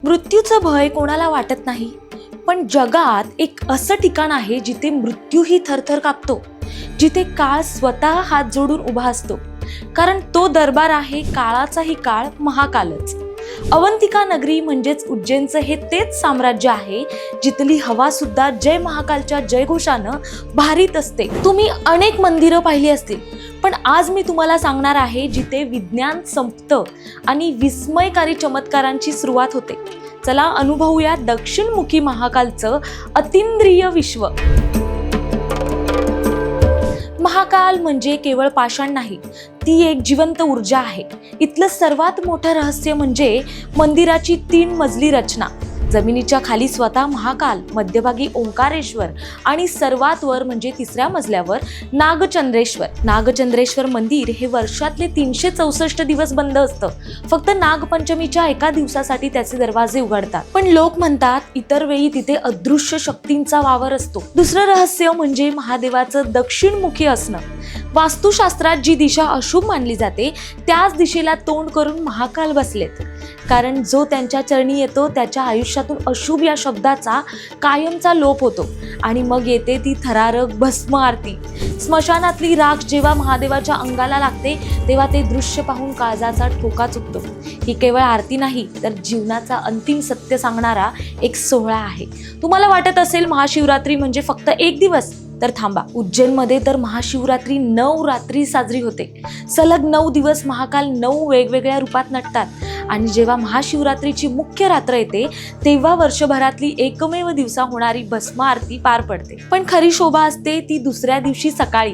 मृत्यूचं भय कोणाला वाटत नाही, पण जगात एक असं ठिकाण आहे जिथे मृत्यूही थरथर कापतो, जिथे काळ स्वतः हात जोडून उभा असतो. कारण तो दरबार आहे काळाचाही काळ, महाकालच. अवंतिका नगरी म्हणजेच उज्जैनचं हे तेच साम्राज्य आहे जिथली हवा सुद्धा जय महाकालच्या जयघोषानं भारीत असते. तुम्ही अनेक मंदिरं पाहिली असतील, पण आज मी तुम्हाला सांगणार आहे जिथे विज्ञान संपतं आणि विस्मयकारी चमत्कारांची सुरुवात होते. चला अनुभवूया दक्षिणमुखी महाकालचं अतिंद्रिय विश्व. महाकाल म्हणजे केवळ पाषाण नाही, ती एक जिवंत ऊर्जा आहे. इथलं सर्वात मोठं रहस्य म्हणजे मंदिराची 3 मजली रचना. जमिनीच्या खाली स्वतः महाकाल, मध्यभागी ओंकारेश्वर आणि सर्वात वर म्हणजे 3ऱ्या मजल्यावर नागचंद्रेश्वर. नागचंद्रेश्वर मंदिर हे वर्षातले 364 दिवस बंद असतं. फक्त नागपंचमीच्या एका दिवसासाठी त्याचे दरवाजे उघडतात. पण लोक म्हणतात इतर वेळी तिथे अदृश्य शक्तींचा वावर असतो. दुसरं रहस्य म्हणजे महादेवाचं दक्षिणमुखी असणं. वास्तुशास्त्रात जी दिशा अशुभ मानली जाते त्याच दिशेला तोंड करून महाकाल बसलेत. कारण जो त्यांच्या चरणी येतो त्याच्या आयुष्यातून अशुभ या शब्दाचा कायमचा लोप होतो आणि मग येते ती थरारक भस्म आरती. स्मशानातली राख जेव्हा महादेवाच्या अंगाला लागते तेव्हा ते दृश्य पाहून काळजाचा ठोका चुकतो. ही केवळ आरती नाही, तर जीवनाचा अंतिम सत्य सांगणारा एक सोहळा आहे. तुम्हाला वाटत असेल महाशिवरात्री म्हणजे फक्त एक दिवस, तर थांबा. उज्जैनमध्ये तर महाशिवरात्री 9 रात्री साजरी होते. सलग 9 दिवस महाकाल 9 वेगवेगळ्या रूपात नटतात. आणि जेव्हा महाशिवरात्रीची मुख्य रात्र येते तेव्हा वर्षभरातली एकमेव दिवसा होणारी भस्म आरती पार पडते. पण खरी शोभा असते ती दुसऱ्या दिवशी सकाळी.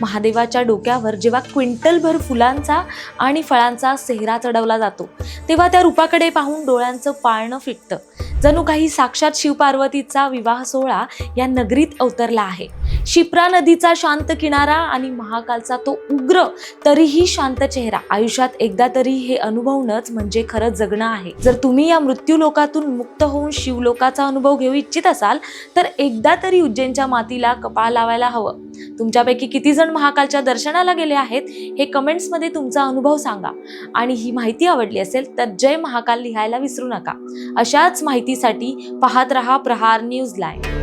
महादेवाच्या डोक्यावर जेव्हा क्विंटलभर फुलांचा आणि फळांचा सेहरा चढवला जातो तेव्हा त्या रूपाकडे पाहून डोळ्यांचं पाळणं फिटतं. जणू काही साक्षात शिवपार्वतीचा विवाह सोहळा या नगरीत अवतरला आहे. शिप्रा नदीचा शांत किनारा आणि महाकालचा तो उग्र तरीही शांत चेहरा. आयुष्यात एकदा तरी हे अनुभवणंच म्हणजे खरं जगणं आहे. जर तुम्ही या मृत्यू लोकातून मुक्त होऊन शिवलोकाचा अनुभव घेऊ इच्छित असाल तर एकदा तरी उज्जैनच्या मातीला कपाळ लावायला हवं. तुमच्यापैकी किती जण महाकालच्या दर्शनाला गेले आहेत हे कमेंट्समध्ये तुमचा अनुभव सांगा. आणि ही माहिती आवडली असेल तर जय महाकाल लिहायला विसरू नका. अशाच माहितीसाठी पाहत रहा प्रहार न्यूज लाईव्ह.